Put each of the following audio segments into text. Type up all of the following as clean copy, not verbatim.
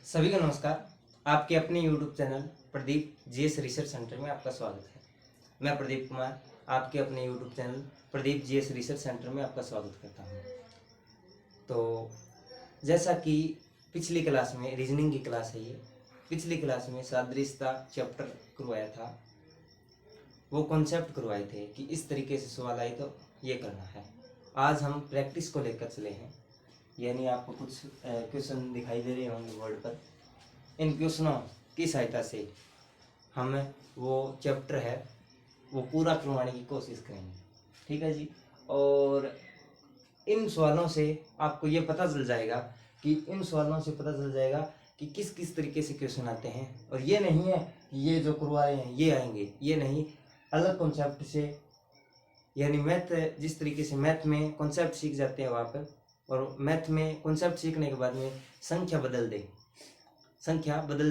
सभी को नमस्कार। आपके अपने YouTube channel Pradeep GS research centre में आपका स्वागत है। मैं प्रदीप कुमार आपके अपने YouTube channel Pradeep GS research centre में आपका स्वागत करता हूं। तो जैसा कि पिछली क्लास में रीजनिंग की क्लास है ये, पिछली क्लास में सादृश्यता चैप्टर करवाया था, वो कॉन्सेप्ट करवाए थे कि इस तरीके से सवाल आए तो ये करना है। आज हम प्रैक्टिस को लेकर चले हैं, यानी आपको कुछ क्वेश्चन दिखाई दे रहे होंगे बोर्ड पर। इन क्वेश्चनों की सहायता से हम वो चैप्टर है वो पूरा करवाने की कोशिश करेंगे, ठीक है जी। और इन सवालों से आपको ये पता चल जाएगा कि किस किस तरीके से क्वेश्चन आते हैं। और ये नहीं है कि ये जो करवा रहे हैं ये आएंगे, ये नहीं, अलग कॉन्सेप्ट से, यानी मैथ जिस तरीके से मैथ में कॉन्सेप्ट सीख जाते हैं वहाँ पर, और मैथ में कॉन्सेप्ट सीखने के बाद में संख्या बदल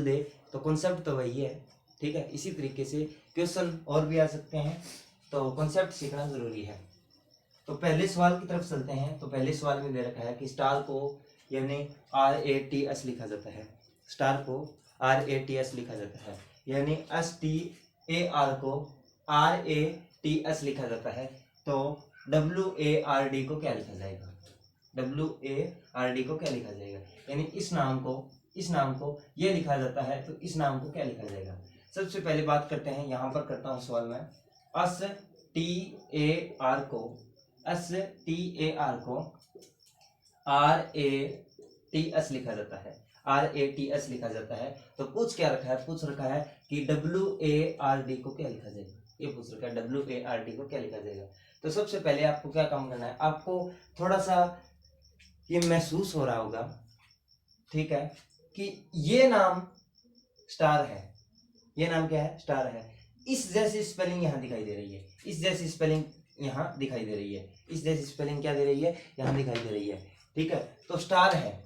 दे तो कॉन्सेप्ट तो वही है, ठीक है। इसी तरीके से क्वेश्चन और भी आ सकते हैं, तो कॉन्सेप्ट सीखना जरूरी है। तो पहले सवाल की तरफ चलते हैं। तो पहले सवाल में दे रखा है कि स्टार को यानी RATS लिखा जाता है, स्टार को RATS लिखा जाता है, यानी STAR को RATS लिखा जाता है। तो WARD को क्या लिखा जाएगा? WARD को क्या लिखा जाएगा? यानी इस नाम को ये लिखा जाता है, तो इस नाम को क्या लिखा जाएगा? सबसे पहले बात करते हैं, यहाँ पर करता हूँ सवाल में, STAR को RATS लिखा जाता है, RATS लिखा जाता है। तो पूछ रखा है कि WARD को क्या लिखा जाएगा? ये पूछ रखा है WARD को क्या लिखा जाएगा। तो सबसे पहले आपको क्या काम करना है, आपको थोड़ा सा ये महसूस हो रहा होगा, ठीक है, कि ये नाम स्टार है, ये नाम क्या है? स्टार है। इस जैसी स्पेलिंग यहाँ दिखाई दे रही है, इस जैसी स्पेलिंग यहाँ दिखाई दे रही है, इस जैसी स्पेलिंग क्या दे रही है? यहाँ दिखाई दे रही है, ठीक है। तो स्टार है,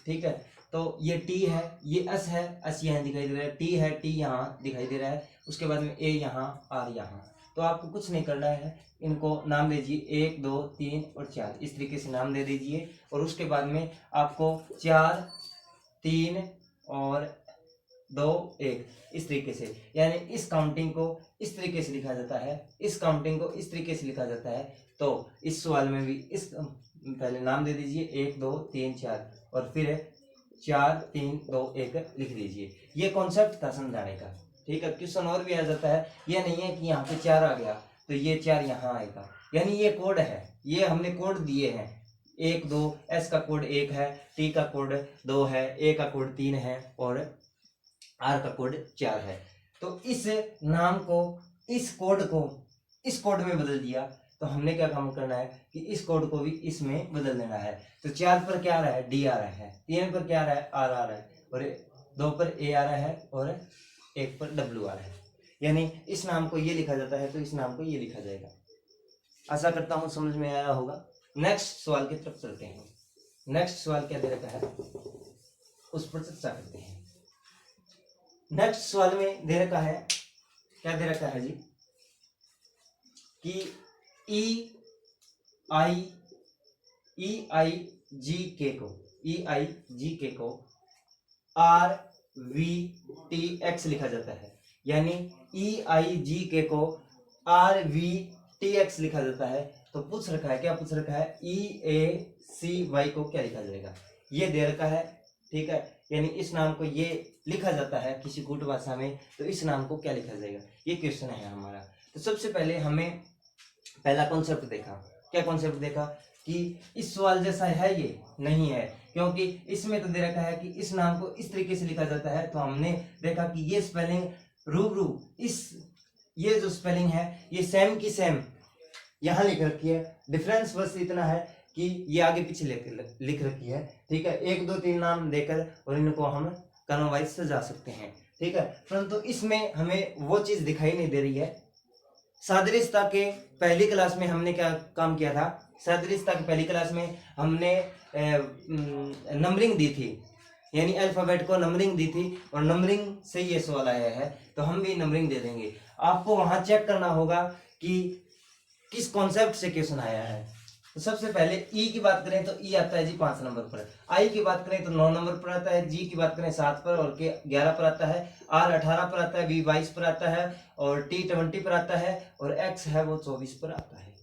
ठीक है। तो ये टी है, ये एस है, एस यहाँ दिखाई दे रहा है, टी है, टी यहाँ दिखाई दे रहा है, उसके बाद में ए यहाँ, आर यहाँ। तो आपको कुछ नहीं करना है, इनको नाम दे दीजिए 1 2 3 और 4, इस तरीके से नाम दे दीजिए। और उसके बाद में आपको 4 3 और 2 1 इस तरीके से, यानी इस काउंटिंग को इस तरीके से लिखा जाता है, इस काउंटिंग को इस तरीके से लिखा जाता है। तो इस सवाल में भी इस पहले नाम दे दीजिए 1 2 3 4 और फिर 4 3 2 1 लिख दीजिए। ये कॉन्सेप्ट था समझाने का, ठीक है। क्वेश्चन और भी आ जाता है, ये नहीं है कि यहाँ पे 4 आ गया तो ये 4 यहाँ आएगा, यानी ये कोड है, ये हमने कोड दिए हैं। 1 2 एस का कोड 1 है, टी का कोड 2 है, ए का कोड 3 है और आर का कोड 4 है। तो इस नाम को इस कोड में बदल दिया। तो हमने क्या काम करना है कि इस कोड को भी इसमें बदल देना है। तो 4 पर क्या आ रहा है? डी आ रहा है, 3 पर क्या आ रहा है? आर आ रहा है, और 2 पर ए आ रहा है, और 1 पर डब्ल्यू आ रहा है। यानी इस नाम को ये लिखा जाता है, तो इस नाम को ये लिखा जाएगा। आशा करता हूँ समझ में आया होगा। नेक्स्ट सवाल की तरफ चलते हैं। नेक्स्ट सवाल क्या दे रखा है उस पर चर्चा करते हैं। नेक्स्ट सवाल में दे रखा है, क्या दे रखा है जी, कि EIGK को RVTX लिखा जाता है, यानी EIGK को RVTX लिखा जाता है। तो पूछ रखा है, क्या पूछ रखा है? EACY को क्या लिखा जाएगा? ये दे रखा है, ठीक है। यानी इस नाम को ये लिखा जाता है किसी कूट भाषा में, तो इस नाम को क्या लिखा जाएगा? ये क्वेश्चन है हमारा। तो सबसे पहले हमें पहला कॉन्सेप्ट देखा, क्या कॉन्सेप्ट देखा कि इस सवाल जैसा है ये नहीं है, क्योंकि इसमें तो दे रखा है कि इस नाम को इस तरीके से लिखा जाता है। तो हमने देखा कि ये स्पेलिंग रूबरू ये जो स्पेलिंग है ये सेम की सेम यहाँ लिख रखी है, डिफरेंस बस इतना है कि ये आगे पीछे लिख रखी है, ठीक है। 1 2 3 नाम देकर और इनको हम कॉलम वाइज सजा सकते हैं, ठीक है। परंतु इसमें हमें वो चीज दिखाई नहीं दे रही है। सादृश्यता के पहली क्लास में हमने क्या काम किया था? सादृश्यता की पहली क्लास में हमने नंबरिंग दी थी, यानी अल्फाबेट को नंबरिंग दी थी, और नंबरिंग से ये सवाल आया है, तो हम भी नंबरिंग दे देंगे। आपको वहां चेक करना होगा कि किस कॉन्सेप्ट से क्वेश्चन आया है, तो सबसे पहले ई की बात करें तो ई आता है जी 5 नंबर पर, आई की बात करें तो 9 नंबर पर आता है, जी की बात करें 7 पर और के 11 पर आता है, आर 18 पर आता है, बी 22 पर आता है और टी 20 पर आता है और एक्स है वो 24 पर आता है,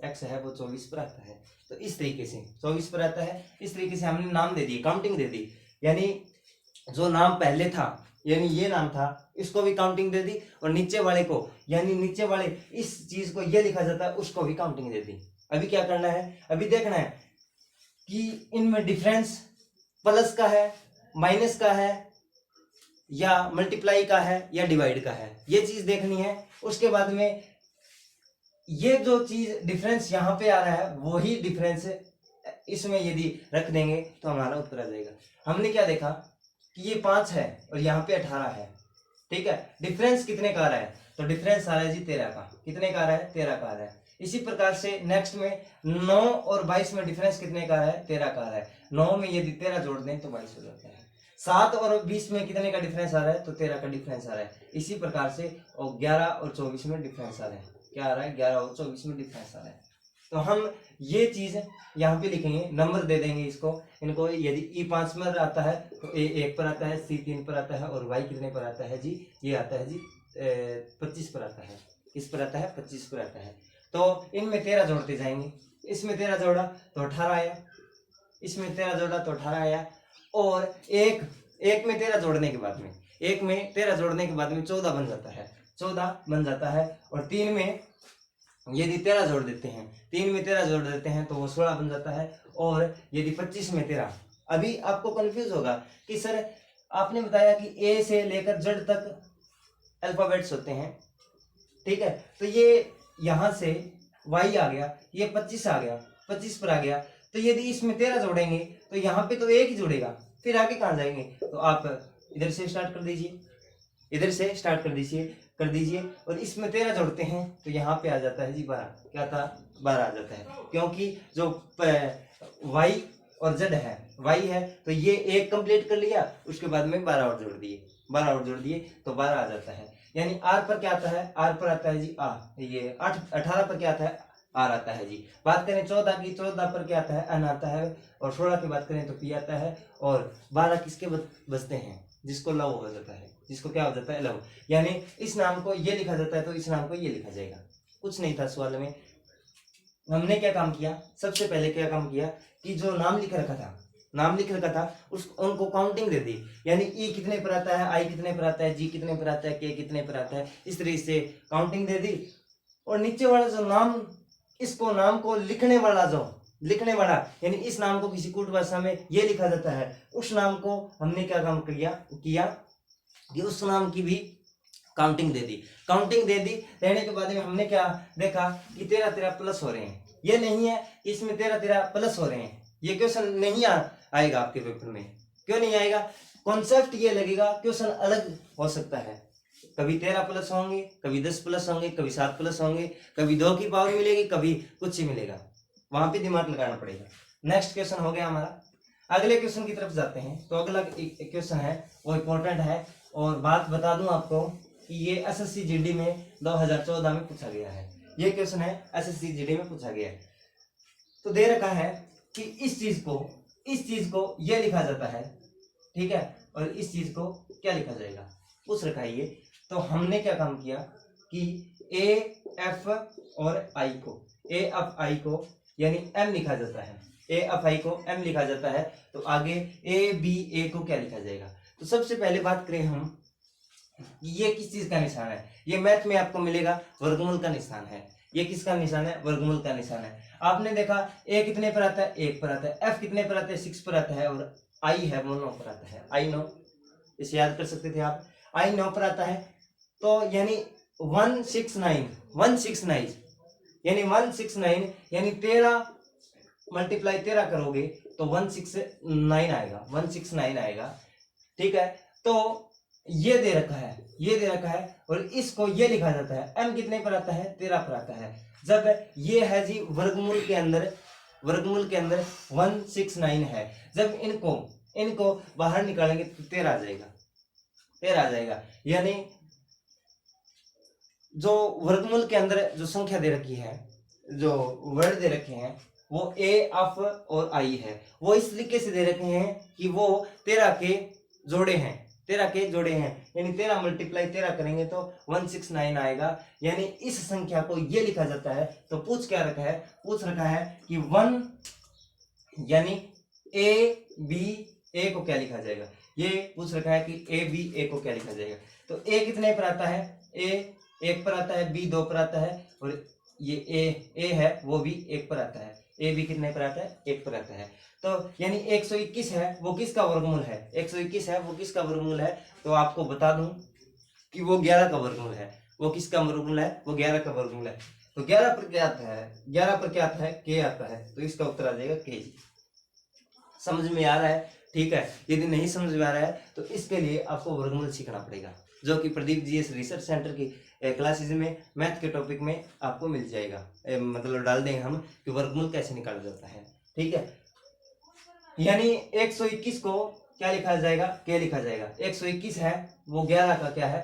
एक्स है वो 24 पर आता है। तो इस तरीके से 24 पर आता है। इस तरीके से हमने नाम दे दिए, काउंटिंग दे दी, यानी जो नाम पहले था यानी ये नाम था इसको भी काउंटिंग दे दी और नीचे वाले को यानी नीचे वाले इस चीज को ये लिखा जाता है उसको भी काउंटिंग दे दी। अभी क्या करना है, अभी देखना है कि इनमें डिफरेंस प्लस का है, माइनस का है या मल्टीप्लाई का है या डिवाइड का है, ये चीज देखनी है। उसके बाद में ये जो चीज डिफरेंस यहाँ पे आ रहा है वही डिफरेंस इसमें यदि रख देंगे तो हमारा उत्तर आ जाएगा। हमने क्या देखा कि ये 5 है और यहाँ पे 18 है, ठीक है। डिफरेंस कितने का आ रहा है, तो डिफरेंस आ रहा है जी 13 का। कितने का आ रहा है, 13 का आ रहा है। इसी प्रकार से नेक्स्ट में 9 और 22 में डिफरेंस कितने का आ रहा है, 13 का आ रहा है। 9 में यदि 13 जोड़ दें तो 22 हो जाता है। 7 और 20 में कितने का डिफरेंस आ रहा है, तो 13 का डिफरेंस आ रहा है। इसी प्रकार से और 11 और 24 में डिफरेंस आ रहा है। क्या आ रहा है, 11 और 24 में डिफरेंस आ रहा है। तो हम ये चीज यहाँ पे लिखेंगे, नंबर दे देंगे इसको, इनको। यदि ई 5 पर आता है तो ए 1 पर आता है, सी 3 पर आता है और वाई कितने पर आता है जी, ये आता है जी 25 पर आता है। किस पर आता है, 25 पर आता है। तो इनमें 13 जोड़ते जाएंगे, इसमें 13 जोड़ा तो 18 आया, इसमें 13 जोड़ा तो 18 आया और एक में 13 जोड़ने के बाद में 14 बन जाता है, 14 बन जाता है। और 3 में यदि 13 जोड़ देते हैं, 3 में 13 जोड़ देते हैं तो वो 16 बन जाता है। और यदि 25 में 13, अभी आपको कंफ्यूज होगा कि सर आपने बताया कि ए से लेकर जेड तक अल्फाबेट्स होते हैं, ठीक है। तो ये यहाँ से वाई आ गया, ये 25 आ गया, 25 पर आ गया। तो यदि इसमें 13 जोड़ेंगे तो यहाँ पे तो एक ही जुड़ेगा, फिर आगे कहाँ जाएंगे। तो आप इधर से स्टार्ट कर दीजिए, इधर से स्टार्ट कर दीजिए और इसमें 13 जोड़ते हैं तो यहाँ पे आ जाता है जी 12। क्या था, 12 आ जाता है। क्योंकि जो वाई और जेड है, वाई है तो ये एक कंप्लीट कर लिया, उसके बाद में 12 और जोड़ दिए तो 12 आ जाता है। यानी आर पर क्या आता है, आर पर आता है जी आ, ये 18 पर क्या आता है, आर आता है जी। बात करें 14 की, 14 पर क्या आता है, एन आता है। और 16 की बात करें तो पी आता है। और 12 किसके बचते हैं, जिसको लव हो जाता है, जिसको क्या हो जाता है, लव। यानी इस नाम को ये लिखा जाता है तो इस नाम को ये लिखा जाएगा। कुछ नहीं था सवाल में। हमने क्या काम किया, सबसे पहले क्या काम किया कि जो नाम लिख रखा था उनको काउंटिंग दे दी। यानी ई कितने पर आता है, आई कितने पर आता है, जी कितने पर आता है, के कितने पर आता है, इस तरीके से काउंटिंग दे दी। और नीचे वाला जो नाम, इसको नाम को लिखने वाला यानी इस नाम को किसी कूट भाषा में ये लिखा जाता है, उस नाम को हमने क्या काम किया कि उस नाम की भी काउंटिंग दे दी। देने के बाद में हमने क्या देखा कि 13 प्लस हो रहे हैं। ये नहीं है कि इसमें 13 प्लस हो रहे हैं, ये क्वेश्चन नहीं आएगा आपके पेपर में। क्यों नहीं आएगा, कॉन्सेप्ट ये लगेगा, क्वेश्चन अलग हो सकता है। कभी 13 प्लस होंगे, कभी 10 प्लस होंगे, कभी 7 प्लस होंगे, कभी 2 की पावर मिलेगी, कभी कुछ ही मिलेगा, वहां पे दिमाग लगाना पड़ेगा। नेक्स्ट क्वेश्चन हो गया हमारा। अगले क्वेश्चन की तरफ जाते हैं। तो अगला क्वेश्चन है वो इंपॉर्टेंट है और बात बता दूं आपको कि ये एसएससी जीडी में 2014 में पूछा गया है। ये क्वेश्चन है एसएससी जीडी में पूछा गया है। तो दे रखा है कि इस चीज को ये लिखा जाता है, ठीक है, और इस चीज को क्या लिखा जाएगा, पूछ रखा है ये। तो हमने क्या काम किया कि ए एफ और आई को यानी एम लिखा जाता है, ए एफ आई को एम लिखा जाता है। तो आगे ए बी ए को क्या लिखा जाएगा। तो सबसे पहले बात करें हम, ये किस चीज का निशान है। ये मैथ में आपको मिलेगा, वर्गमूल का निशान है। ये किसका निशान है, वर्गमूल का निशान है। आपने देखा ए कितने पर आता है, 1 पर आता है। एफ कितने पर आता है, 6 पर आता है। और आई है वो 9 पर आता है, आई 9, इसे याद कर सकते थे आप, आई 9 पर आता है। तो यानी 169 यानी 169 यानी 13 मल्टीप्लाई 13 करोगे तो 169 आएगा, ठीक है। तो ये दे रखा है और इसको ये लिखा जाता है। m कितने पर आता है, 13 पर आता है। जब ये है जी वर्गमूल के अंदर 169 है। जब इनको बाहर निकालेंगे तो 13 आ जाएगा। यानी जो वर्गमूल के अंदर जो संख्या दे रखी है, जो वर्ड दे रखे हैं, वो ए एफ और आई है, वो इस तरीके से दे रखे हैं कि वो 13 के जोड़े हैं, 13 के जोड़े हैं, यानी 13 मल्टीप्लाई 13 करेंगे तो 169 आएगा, यानी इस संख्या को ये लिखा जाता है। तो पूछ क्या रखा है, पूछ रखा है कि 1 यानी ए बी ए को क्या लिखा जाएगा, ये पूछ रखा है कि ए बी ए को क्या लिखा जाएगा। तो ए कितने पर आता है, ए 1 पर आता है, बी 2 पर आता है, और ये ए है वो भी 1 पर आता है, ए बी कितने पर आता है, 1 पर आता है। तो यानी 121 है वो किसका वर्गमूल है, 121 है वो किसका वर्गमूल है, तो आपको बता दूं कि वो 11 का वर्गमूल है। वो किसका वर्गमूल है, वो 11 का वर्गमूल है। तो 11 पर क्या आता है, 11 पर क्या आता है, के आता है, तो इसका उत्तर आ जाएगा के। समझ में आ रहा है, ठीक है। यदि नहीं समझ में आ रहा है तो इसके लिए आपको वर्गमूल सीखना पड़ेगा, जो कि प्रदीप जीएस रिसर्च सेंटर की क्लासेज में मैथ के टॉपिक में आपको मिल जाएगा। मतलब डाल देंगे हम कि वर्गमूल कैसे निकाला जाता है, ठीक है। यानी 121 को क्या लिखा जाएगा, के लिखा जाएगा। 121 है वो 11 का क्या है,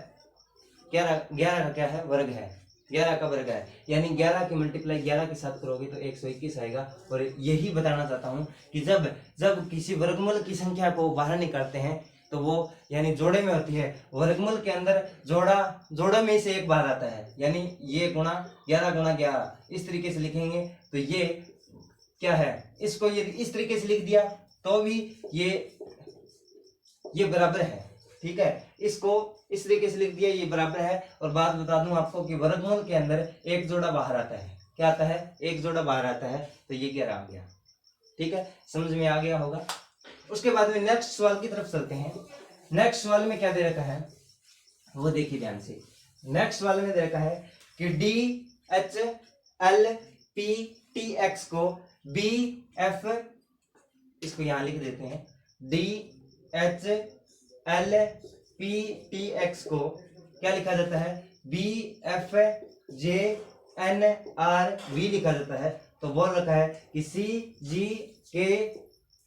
11 का क्या है, वर्ग है, 11 का वर्ग है, यानी 11 की मल्टीप्लाई 11 के साथ करोगे तो 121 आएगा। और यही बताना चाहता हूँ कि जब किसी वर्गमूल की संख्या को बाहर निकालते हैं तो वो यानी जोड़े में होती है, वर्गमूल के अंदर जोड़ा में से एक बाहर आता है, यानी ये गुणा 11 इस तरीके से लिखेंगे तो ये क्या है, इसको ये इस तरीके से लिख दिया तो भी ये बराबर है, ठीक है। इसको इस तरीके से लिख दिया, ये बराबर है। और बात बता दूं आपको कि वर्गमूल के अंदर एक जोड़ा बाहर आता है, क्या आता है, एक जोड़ा बाहर आता है, तो ये 11 आ गया, ठीक है। समझ में आ गया होगा। उसके बाद में नेक्स्ट सवाल की तरफ चलते हैं। नेक्स्ट सवाल में क्या दे रखा है वो देखिए ध्यान से। नेक्स्ट सवाल में दे रखा है कि D H L P T X को बी एफ, इसको यहां लिख देते हैं, D H L P T X को क्या लिखा जाता है, B F J N R V लिखा जाता है। तो बोल रखा है कि सी जी के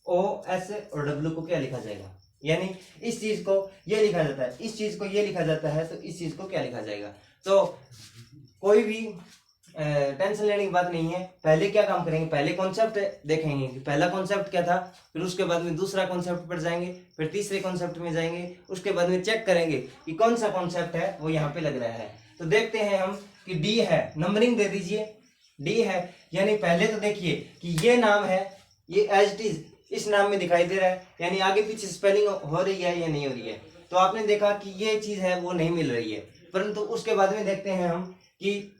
ओ एस और डब्ल्यू को क्या लिखा जाएगा, यानी इस चीज को ये लिखा जाता है, इस चीज को ये लिखा जाता है, तो इस चीज को क्या लिखा जाएगा। तो कोई भी टेंशन लेने की बात नहीं है। पहले क्या काम करेंगे, पहले कॉन्सेप्ट देखेंगे कि पहला कॉन्सेप्ट क्या था, फिर उसके बाद में दूसरा कॉन्सेप्ट पर जाएंगे, फिर तीसरे कॉन्सेप्ट में जाएंगे, उसके बाद में चेक करेंगे कि कौन सा कॉन्सेप्ट है वो यहाँ पे लग रहा है। तो देखते हैं हम कि डी है, नंबरिंग दे दीजिए, डी है, यानी पहले तो देखिए कि ये नाम है, ये एज इट इज इस नाम में दिखाई दे रहा है, यानी आगे पीछे स्पेलिंग हो रही है या नहीं हो रही है। तो आपने देखा कि ये चीज है वो नहीं मिल रही है, परंतु उसके बाद में देखते हैं हम कि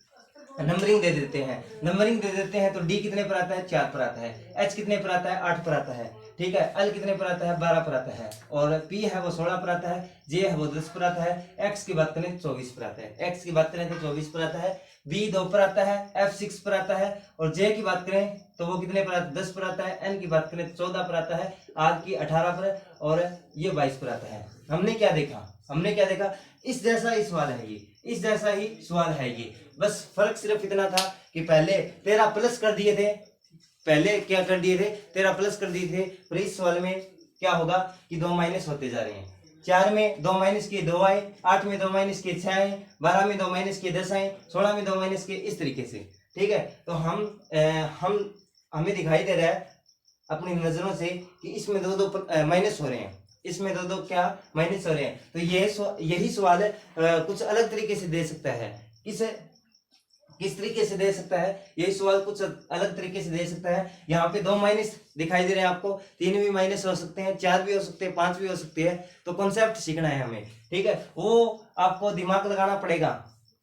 नंबरिंग दे देते हैं, नंबरिंग दे देते हैं। तो डी कितने पर आता है, 4 पर आता है, एच कितने पर आता है, 8 पर आता है, ठीक है। एल कितने पर आता है, 12 पर आता है, और पी है वो 16 पर आता है, जे है वो 10 पर आता है, एक्स की बात करें 24 पर आता है, एक्स की बात करें तो 24 पर आता है, बी 2 पर आता है, एफ 6 पर आता है, और जे की बात करें तो वो कितने पर आता है, 10 पर आता है, एन की बात करें तो 14 पर आता है, आर की 18 पर, और ये 22 पर आता है। हमने क्या देखा, इस जैसा ही सवाल है ये, इस जैसा ही सवाल है ये, बस फर्क सिर्फ इतना था कि पहले 13 प्लस कर दिए थे, पहले क्या कर दिए थे, 13 प्लस कर दिए थे। पर इस सवाल में क्या होगा कि 2 माइनस होते जा रहे हैं। 4 में 2 माइनस किए 2 आए, 8 में 2 माइनस किए 6 आए, 12 में 2 माइनस किए 10 आए, 16 में 2 माइनस किए, इस तरीके से, ठीक है। तो हमें दिखाई दे रहा है अपनी नजरों से कि इसमें 2 माइनस हो रहे हैं, इसमें 2 क्या माइनस हो रहे हैं। तो यही सवाल कुछ अलग तरीके से दे सकता है, किस तरीके से दे सकता है, यही सवाल कुछ अलग तरीके से दे सकता है। यहाँ पे 2 माइनस दिखाई दे रहे हैं आपको, 3 भी माइनस हो सकते हैं, 4 भी हो सकते हैं, 5 भी हो सकते हैं। तो कॉन्सेप्ट सीखना है हमें, ठीक है, वो आपको दिमाग लगाना पड़ेगा,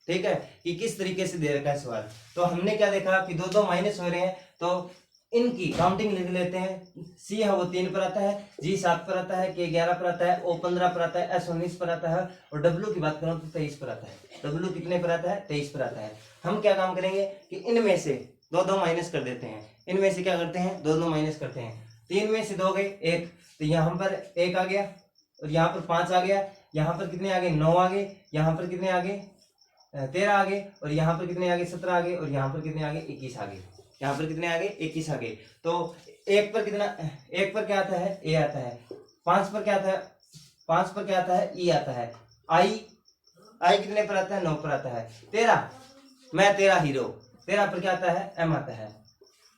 ठीक है, कि किस तरीके से दे रखा है सवाल। तो हमने क्या देखा कि 2 माइनस हो रहे हैं, तो इनकी काउंटिंग लिख लेते हैं। सी है वो 3 पर आता है, जी 7 पर आता है, के 11 पर आता है, ओ 15 पर आता है, एस 19 पर आता है, और डब्ल्यू की बात करूं तो 23 पर आता है। डब्ल्यू कितने पर आता है, 23 पर आता है। हम क्या काम करेंगे कि इनमें से 2 माइनस कर देते हैं, इनमें से क्या करते हैं, 2 माइनस करते हैं। 3 में से 2 गए 1, तो यहाँ पर 1 आ गया, और यहाँ पर 5 आ गया, यहाँ पर कितने आ गए, 9 आ गए, यहाँ पर कितने आ गए, 13 आ गए, और यहाँ पर कितने आ गए, 17 आ गए, और यहाँ पर कितने आ गए, 21 आ गए, यहाँ पर कितने आ गए, 21 आ गए। तो 1 पर कितना, 1 पर क्या आता है, ए आता है, 5 पर क्या आता है, 5 पर क्या आता है, ई आता है, आई कितने पर आता है, 9 पर आता है। 13 हीरो, 13 पर क्या आता है, एम आता है,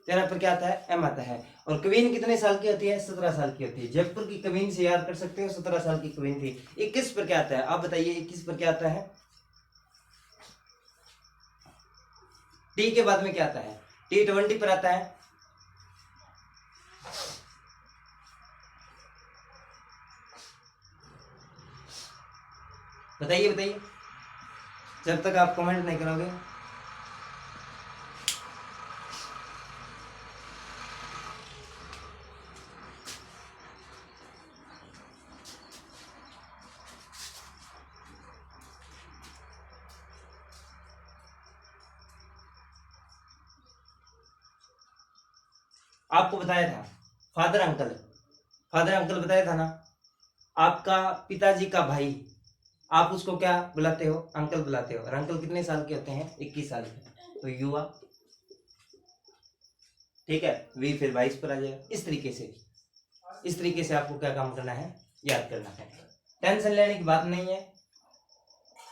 तो यहाँ पर क्या आता है, एम आता है। और कवीन कितने साल की होती है, 17 साल की होती है। जयपुर की कवीन से याद कर सकते हो, 17 साल की कवीन थी। 21 पर क्या आता है, आप बताइए 21 पर क्या आता है, टी के बाद में क्या आता है, T20 पर आता है। बताइए बताइए, जब तक आप कमेंट नहीं करोगे। आपको बताया था फादर अंकल, फादर अंकल बताया था ना। आपका पिताजी का भाई, आप उसको क्या बुलाते हो, अंकल बुलाते हो। और अंकल कितने साल के होते हैं, 21 साल के। तो युवा, ठीक है, वी फिर 22 पर आ जाएगा। इस तरीके से आपको क्या काम करना है, याद करना है। टेंशन लेने की बात नहीं है।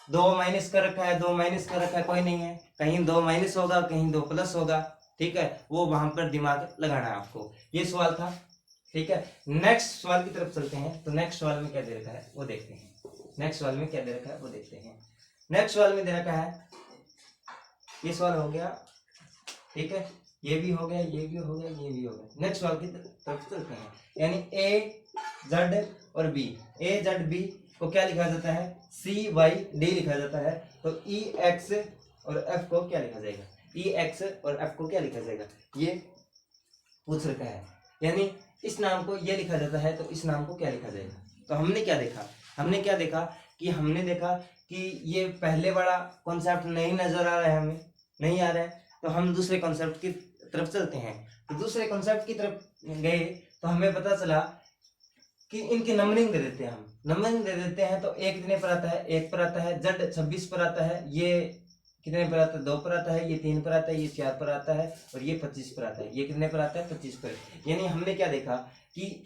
2 माइनस कर रखा है, 2 माइनस कर रखा है, कोई नहीं है। कहीं 2 माइनस होगा, कहीं 2 प्लस होगा, ठीक है, वो वहां पर दिमाग लगाना है आपको। ये सवाल था, ठीक है। नेक्स्ट सवाल की तरफ चलते हैं। तो नेक्स्ट सवाल में क्या दे रखा है वो देखते हैं। नेक्स्ट सवाल में क्या दे रखा है वो देखते हैं। नेक्स्ट सवाल में दे रखा है, ये सवाल हो गया, ठीक है, ये भी हो गया, ये भी हो गया, ये भी हो गया। नेक्स्ट सवाल की तरफ चलते हैं। यानी ए जेड और बी, ए जेड बी को क्या लिखा जाता है, सी वाई डी लिखा जाता है। तो ई एक्स और एफ को क्या लिखा जाएगा, ई एक्स और एफ को क्या लिखा जाएगा, ये पूछ रखा है। यानी इस नाम को ये लिखा जाता है, तो इस नाम को क्या लिखा जाएगा। तो हमने क्या देखा, हमने देखा कि ये पहले वाला कॉन्सेप्ट नहीं नजर आ रहा है, हमें नहीं आ रहा है। तो हम दूसरे कॉन्सेप्ट की तरफ चलते हैं। तो दूसरे कॉन्सेप्ट की तरफ गए तो हमें पता चला कि इनकी नंबरिंग दे देते हैं, हम नंबरिंग दे देते हैं। तो ए कितने पर आता है, 1 पर आता है। जेड 26 पर आता है। ये कितने पर आता है, 2 पर आता है। ये 3 पर आता है। ये 4 पर आता है। और ये 25 पर आता है। ये कितने पर आता है, 25 पर। यानी हमने क्या देखा कि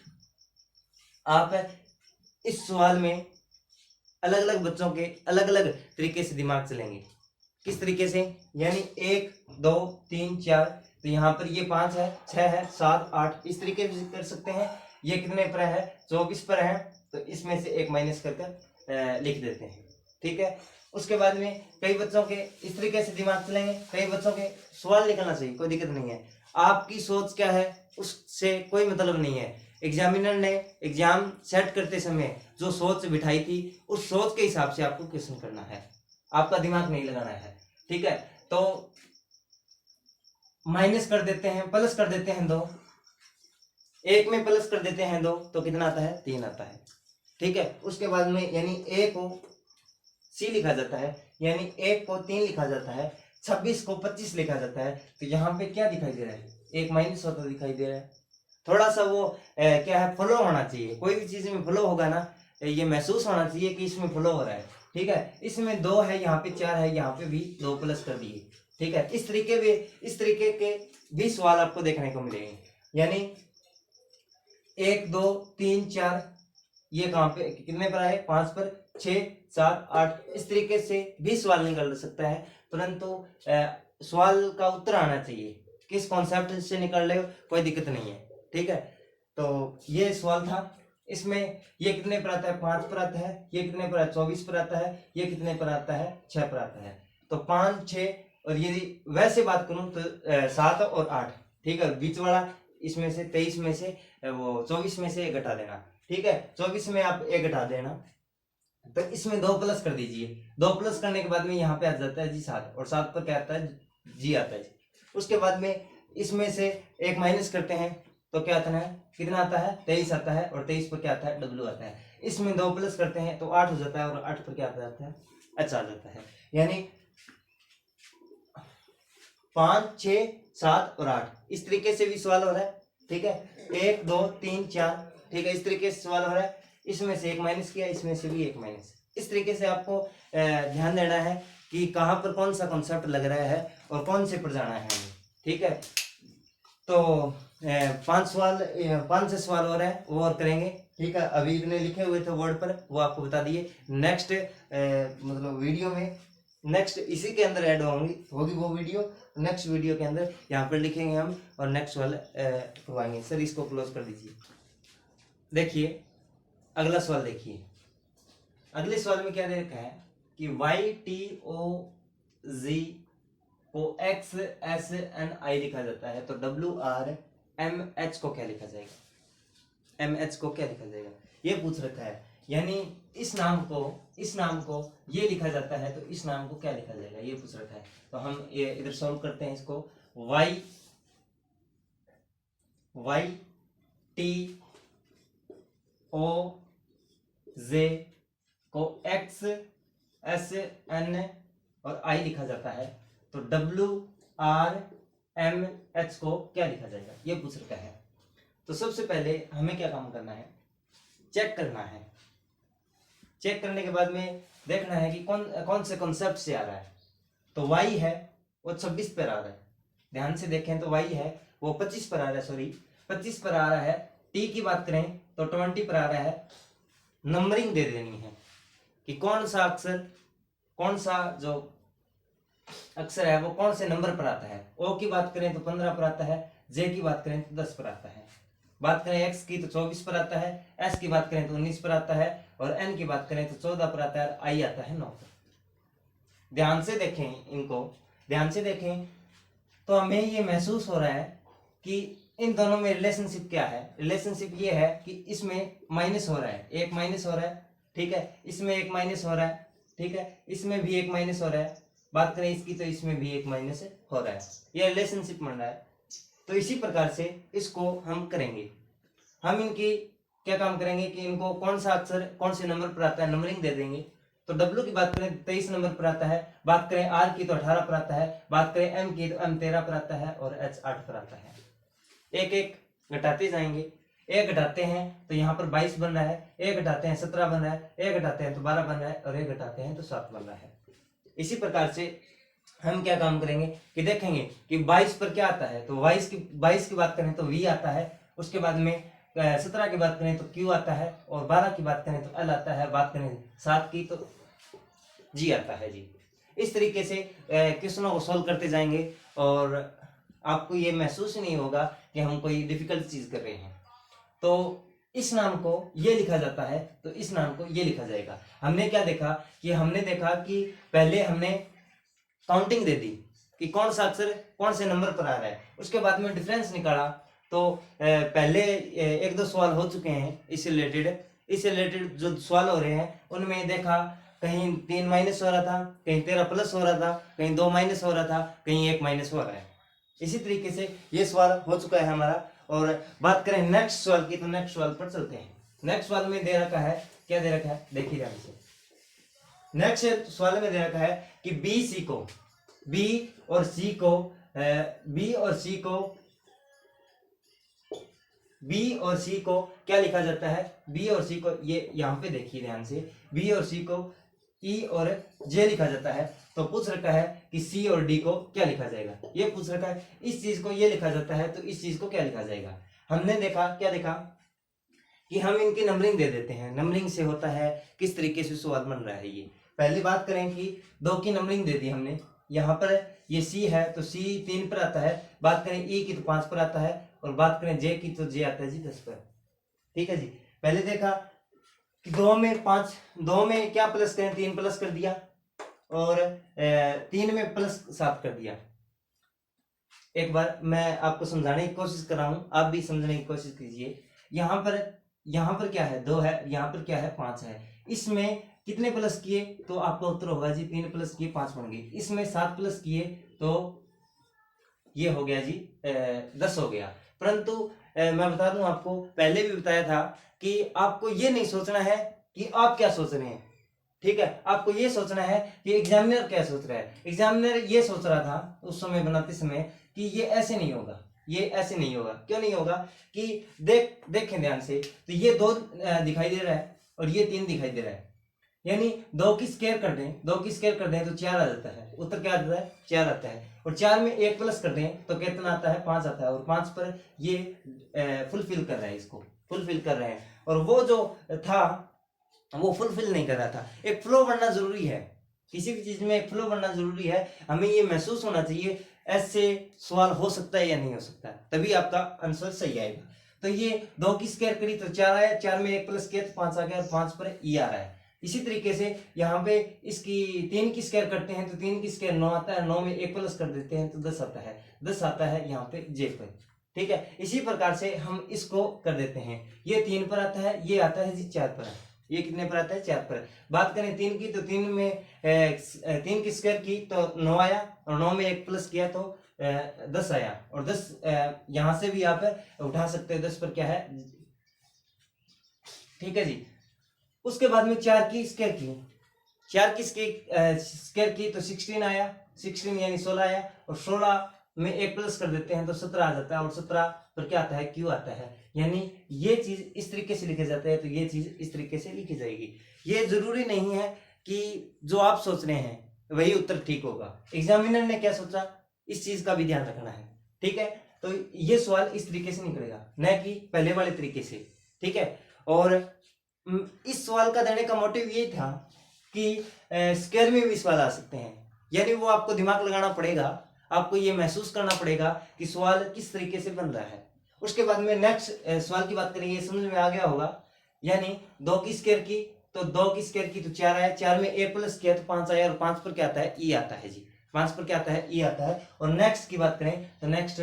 आप इस सवाल में अलग अलग बच्चों के अलग अलग तरीके से दिमाग चलेंगे। किस तरीके से, यानी 1 2 3 4, तो यहाँ पर ये 5 है, 6 है, 7 8, इस तरीके से कर सकते हैं। ये कितने पर है, 24 पर है। तो इसमें से 1 माइनस करके लिख देते हैं, ठीक है। उसके बाद में कई बच्चों के इस तरीके से दिमाग चलेंगे, कई बच्चों के सवाल निकलना चाहिए, कोई दिक्कत नहीं है। आपकी सोच क्या है उससे कोई मतलब नहीं है। एग्जामिनर ने एग्जाम सेट करते समय जो सोच बिठाई थी, उस सोच के हिसाब से आपको क्वेश्चन करना है, आपका दिमाग नहीं लगाना है, ठीक है। तो माइनस कर देते हैं, प्लस कर देते हैं 2, 1 में प्लस कर देते हैं 2, तो कितना आता है, 3 आता है, ठीक है। उसके बाद में यानी ए को सी लिखा जाता है, यानी 1 को 3 लिखा जाता है, 26 को 25 लिखा जाता है। तो यहाँ पे क्या दिखाई दे रहा है, 1 माइनस होता दिखाई दे रहा है। थोड़ा सा वो क्या है, फ्लो होना चाहिए। कोई भी चीज में फ्लो होगा ना, ये महसूस होना चाहिए कि इसमें फ्लो हो रहा है, ठीक है। इसमें 2 है, यहाँ पे 4 है, यहाँ पे भी 2 प्लस कर दिए, ठीक है। इस तरीके के भी सवाल आपको देखने को मिलेंगे। यानी 1 2 3 4, ये कहाँ पे कितने पर आए, 5 पर, 6 7 8, इस तरीके से भी सवाल निकल सकता है। परंतु सवाल का उत्तर आना चाहिए, किस कॉन्सेप्ट से निकल रहे हो, कोई दिक्कत नहीं है, ठीक है। तो ये सवाल था। इसमें ये कितने पर आता है, 5 पर आता है। ये कितने पर, 24 पर आता है। ये कितने पर आता है, 6 पर आता है। तो 5 6, और यदि वैसे बात करूं तो 7 और 8, ठीक है। बीच वाला इसमें से 23 में से वो 24 में से 1 घटा देना, ठीक है। 24 में आप 1 घटा देना, तो इसमें 2 प्लस कर दीजिए। 2 प्लस करने के बाद में यहाँ पे आ जाता है जी 7, और 7 पर क्या आता है, जी आता है। उसके बाद में इसमें से 1 माइनस करते हैं, तो क्या आता है, कितना आता है, 23 आता है। और 23 पर क्या आता है, डब्ल्यू आता है। इसमें 2 प्लस करते हैं तो 8 हो जाता है, और 8 पर क्या आता है, एच आ जाता है। यानी 5 6 7 और 8, इस तरीके से भी सवाल हो रहा है, ठीक है। 1 2 3 4, ठीक है, इस तरीके से सवाल हो रहा है। इसमें से 1 माइनस किया, इसमें से भी 1 माइनस। इस तरीके से आपको ध्यान देना है कि कहाँ पर कौन सा कॉन्सेप्ट लग रहा है और कौन से पर जाना है हमें, ठीक है। तो 5 से सवाल हो रहे हैं, वो और करेंगे, ठीक है। अभी इतने लिखे हुए थे वर्ड पर, वो आपको बता दिए। नेक्स्ट मतलब वीडियो में नेक्स्ट इसी के अंदर ऐड होगी वो वीडियो। नेक्स्ट वीडियो के अंदर यहाँ पर लिखेंगे हम और नेक्स्ट वाला करवाएंगे। सर इसको क्लोज कर दीजिए। देखिए अगला सवाल देखिए। अगले सवाल में क्या दे रखा है कि YTOZ को XSNI लिखा जाता है, तो WRMH को क्या लिखा जाएगा? MH को क्या लिखा जाएगा ये पूछ रखा है। यानी इस नाम को ये लिखा जाता है, तो इस नाम को क्या लिखा जाएगा ये पूछ रखा है। तो हम ये इधर सॉल्व करते हैं इसको। YTOZ को XSN और I लिखा जाता है, तो WRMH को क्या लिखा जाएगा ये पूछ रखा है। तो सबसे पहले हमें क्या काम करना है, चेक करना है। चेक करने के बाद में देखना है कि कौन से कॉन्सेप्ट से आ रहा है। तो y है वो 26 पर आ रहा है, ध्यान से देखें। तो y है वो 25 पर आ रहा है, सॉरी 25 पर आ रहा है। t की बात करें तो 20 पर आ रहा है। नंबरिंग दे देनी है कि कौन सा अक्षर, कौन सा जो अक्षर है वो कौन से नंबर पर आता है। o की बात करें तो 15 पर आता है, j की बात करें तो 10 पर आता है। बात करें x की तो 24 पर आता है, s की बात करें तो 19 पर आता है, और n की बात करें तो 14 पर आता है, और i आता है 9 पर। ध्यान से देखें, इनको ध्यान से देखें तो हमें ये महसूस हो रहा है कि इन दोनों में रिलेशनशिप क्या है। रिलेशनशिप ये है कि इसमें माइनस हो रहा है, एक माइनस हो रहा है, ठीक है, इसमें एक माइनस हो रहा है, ठीक है, इसमें भी एक माइनस हो रहा है। बात करें इसकी तो इसमें भी एक माइनस हो रहा है। ये रिलेशनशिप बन रहा है। तो इसी प्रकार से इसको हम करेंगे। हम इनकी क्या काम करेंगे कि इनको कौन सा अक्षर कौन से नंबर पर आता है नंबरिंग दे देंगे। तो W की बात करें 23 नंबर पर आता है, बात करें R की तो 18 पर आता है, बात करें M की तो M 13 पर आता है, और H 8 पर आता है। एक एक घटाते जाएंगे। एक घटाते हैं तो यहाँ पर 22 बन रहा है, एक घटाते हैं 17 बन रहा है, एक घटाते हैं तो 12 बन रहा है, और एक घटाते हैं तो 7 बन रहा है। इसी प्रकार से हम क्या काम करेंगे कि देखेंगे कि 22 पर क्या आता है। तो 22 की बात करें तो V आता है, उसके बाद में 17 की बात करें तो Q आता है, और 12 की बात करें तो L आता है, बात करें 7 की तो G आता है जी। इस तरीके से क्वेश्चनों को सॉल्व करते जाएंगे और आपको ये महसूस ही नहीं होगा कि हम कोई डिफिकल्ट चीज कर रहे हैं। तो इस नाम को ये लिखा जाता है, तो इस नाम को ये लिखा जाएगा। हमने क्या देखा कि हमने देखा कि पहले हमने काउंटिंग दे दी कि कौन सा अक्षर कौन से नंबर पर आ रहा है, उसके बाद में डिफरेंस निकाला। तो पहले एक दो सवाल हो चुके हैं इससे रिलेटेड जो सवाल हो रहे हैं उनमें देखा कहीं 3 माइनस हो रहा था, कहीं 13 प्लस हो रहा था, कहीं 2 माइनस हो रहा था, कहीं 1 माइनस हो रहा है। इसी तरीके से ये सवाल हो चुका है हमारा। और बात करें नेक्स्ट सवाल की, तो नेक्स्ट सवाल पर चलते हैं। नेक्स्ट सवाल में दे रखा है, क्या दे रखा है देखिए ध्यान से। नेक्स्ट सवाल में दे रखा है कि बी और सी को क्या लिखा जाता है। बी और सी को ये यहाँ पे देखिए ध्यान से, बी और सी को ई और जे लिखा जाता है। तो पूछ रखा है कि सी और डी को क्या लिखा जाएगा, ये पूछ रखा है। इस चीज को ये लिखा जाता है, तो इस चीज को क्या लिखा जाएगा। हमने देखा क्या देखा कि हम इनकी नंबरिंग दे देते हैं। नंबरिंग से होता है किस तरीके से सवाल बन रहा है। ये पहली बात करें कि 2 की नंबरिंग दे दी हमने। यहाँ पर ये सी है तो सी 3 पर आता है, बात करें ई की तो 5 पर आता है, और बात करें जे की तो जे आता है जी 10 पर। ठीक है जी। पहले देखा कि 2 में क्या प्लस करें, 3 प्लस कर दिया, और 3 में प्लस 7 कर दिया। एक बार मैं आपको समझाने की कोशिश कर रहा हूं, आप भी समझने की कोशिश कीजिए। यहाँ पर क्या है 2 है, यहाँ पर क्या है 5 है। इसमें कितने प्लस किए तो आपका उत्तर होगा जी 3 प्लस किए 5 बन गए। इसमें 7 प्लस किए तो ये हो गया जी 10 हो गया। परंतु मैं बता दूं आपको, पहले भी बताया था कि आपको ये नहीं सोचना है कि आप क्या सोच रहे हैं। ठीक है, आपको ये सोचना है कि एग्जामिनर क्या सोच रहा है। एग्जामिनर ये सोच रहा था उस समय बनाते समय कि ये ऐसे नहीं होगा, ये ऐसे नहीं होगा। क्यों नहीं होगा कि देखें ध्यान से, तो ये 2 दिखाई दे रहा है और ये 3 दिखाई दे रहा है। यानी 2 की स्क्वायर कर दें तो 4 आ जाता है। उत्तर क्या आता है 4 आता है। और 4 में 1 प्लस कर दें तो कितना आता है 5 आता है। और 5 पर ये फुलफिल कर रहा है, इसको फुलफिल कर रहे हैं। और वो जो था वो फुलफिल नहीं कर रहा था। एक फ्लो बनना जरूरी है। किसी भी चीज में फ्लो बनना जरूरी है, हमें ये महसूस होना चाहिए ऐसे सवाल हो सकता है या नहीं हो सकता है, तभी आपका आंसर सही आएगा। तो ये 2 की स्क्वायर करी तो 4 आया, 4 में 1 प्लस किया तो 5 आ गया, और 5 पर ई आ रहा है। इसी तरीके से यहाँ पे इसकी 3 की स्क्वायर करते हैं तो 3 की स्क्वायर 9 आता है, 9 में 1 प्लस कर देते हैं तो 10 आता है, 10 आता है यहाँ पे जे पर। ठीक है, इसी प्रकार से हम इसको कर देते हैं। ये 3 पर आता है, ये आता है जी 4 पर। ये कितने पर आता है? 4 पर। बात करें 3 की तो 3 में 3 की स्क्वायर की तो 9 आया, और 9 में 1 प्लस किया तो 10 आया, और 10 यहां से भी आप उठा सकते हो, 10 पर क्या है। ठीक है जी। उसके बाद में 4 की स्क्वायर की, 4 की स्क्वायर की तो 16 आया, 16 यानी 16 आया, और 16 में 1 प्लस कर देते हैं तो 17 आ जाता है, और 17 पर क्या आता है? क्यू आता है। यानी ये चीज इस तरीके से लिखे जाते हैं, तो ये चीज इस तरीके से लिखी जाएगी। ये जरूरी नहीं है कि जो आप सोच रहे हैं वही उत्तर ठीक होगा, एग्जामिनर ने क्या सोचा इस चीज का भी ध्यान रखना है। ठीक है, तो ये सवाल इस तरीके से निकलेगा, न कि पहले वाले तरीके से। ठीक है, और इस सवाल का देने का मोटिव ये था कि स्क्वायर में भी सवाल आ सकते हैं, यानी वो आपको दिमाग लगाना पड़ेगा, आपको ये महसूस करना पड़ेगा कि सवाल किस तरीके से बन रहा है। उसके बाद में नेक्स्ट सवाल की बात करेंगे, समझ में आ गया होगा। यानी 2 की स्क्वायर की तो 2 की स्क्वायर की तो 4 आया, 4 में a प्लस किया तो 5 आया, और 5 पर क्या आता है? ई आता है जी। 5 पर क्या आता है? ई आता है। और नेक्स्ट की बात करें तो नेक्स्ट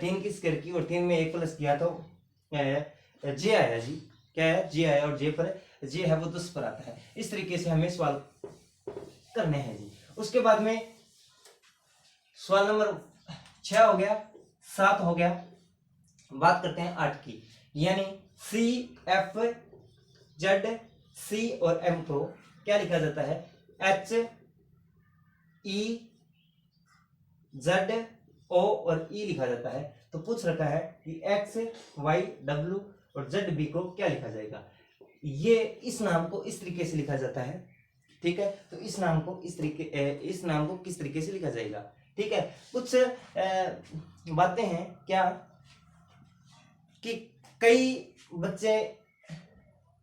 3 की स्क्वायर की और 3 में 1 प्लस किया तो जे आया जी। क्या है? जे आया, और जे पर जे है वो 10 पर आता है। इस तरीके से हमें सवाल करने हैं जी। उसके बाद में सवाल नंबर 6 हो गया, 7 हो गया। बात करते हैं 8 की, यानी सी एफ जेड सी और एम को क्या लिखा जाता है? एच ई जेड ओ और ई लिखा जाता है। तो पूछ रखा है कि एक्स वाई डब्ल्यू और जेड बी को क्या लिखा जाएगा। ये इस नाम को इस तरीके से लिखा जाता है। ठीक है, तो इस नाम को किस तरीके से लिखा जाएगा। ठीक है, कुछ बातें हैं क्या कि कई बच्चे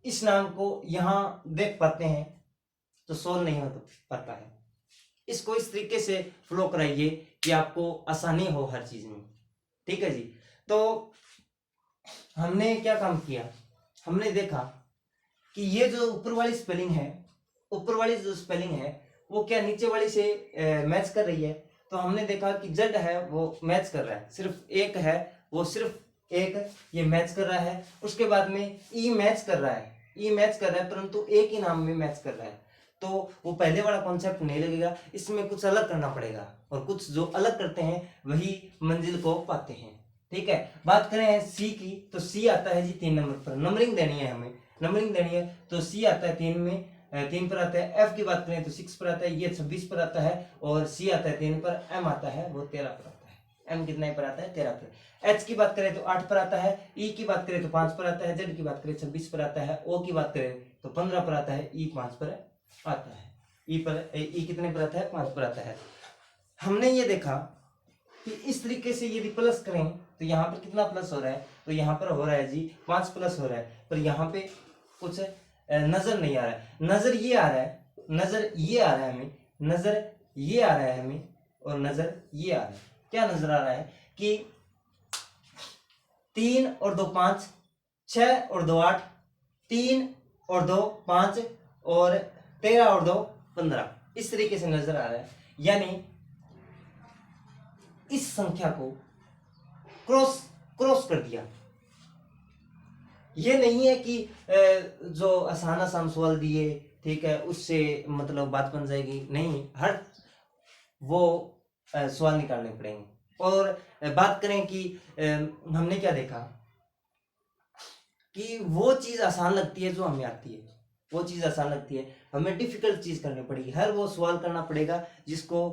इस नाम को यहां देख पाते हैं तो सोल्व नहीं हो पाता है। इसको इस तरीके से फ्लो कराइए कि आपको आसानी हो हर चीज में। ठीक है जी। तो हमने क्या काम किया, हमने देखा कि ये जो ऊपर वाली स्पेलिंग है, ऊपर वाली जो स्पेलिंग है वो क्या नीचे वाली से मैच कर रही है। तो हमने देखा कि जेड है वो मैच कर रहा है, सिर्फ एक है वो सिर्फ एक ये मैच कर रहा है। उसके बाद में ई मैच कर रहा है, ई मैच कर रहा है परंतु एक ही नाम में मैच कर रहा है, तो वो पहले वाला कॉन्सेप्ट नहीं लगेगा, इसमें कुछ अलग करना पड़ेगा, और कुछ जो अलग करते हैं वही मंजिल को पाते हैं। ठीक है, बात करें सी की तो सी आता है जी 3 नंबर पर, नंबरिंग देनी है हमें, नंबरिंग देनी है तो सी आता है 3 में 3 पर आता है। एफ की बात करें तो 6 पर आता है, ये 26 पर आता है, और सी आता है 3 पर, एम आता है वो 13 पर आता है। एम कितने पर आता है? 13 पर। एच की बात करें तो 8 पर आता है, ई की बात करें तो 5 पर आता है, जेड की बात करें 26 पर आता है, ओ की बात करें तो 15 पर आता है, ई 5 पर आता है। ई कितने पर आता है? 5 पर आता है। हमने ये देखा कि इस तरीके से यदि प्लस करें तो यहाँ पर कितना प्लस हो रहा है? तो यहाँ पर हो रहा है जी 5 प्लस हो रहा है, पर यहाँ पे कुछ नजर नहीं आ रहा है। नजर ये आ रहा है, नजर ये आ रहा है हमें, नजर ये आ रहा है हमें, और नजर ये आ रहा है। क्या नजर आ रहा है कि 3 और 2 5, 6 और 2 8, 3 और 2 5, और 13 और 2 15, इस तरीके से नजर आ रहा है। यानी इस संख्या को क्रॉस कर दिया। ये नहीं है कि जो आसान सवाल दिए ठीक है उससे मतलब बात बन जाएगी, नहीं, हर वो सवाल निकालने पड़ेंगे। और बात करें कि हमने क्या देखा कि वो चीज आसान लगती है जो हमें आती है, वो चीज आसान लगती है, हमें डिफिकल्ट चीज करनी पड़ेगी, हर वो सवाल करना पड़ेगा जिसको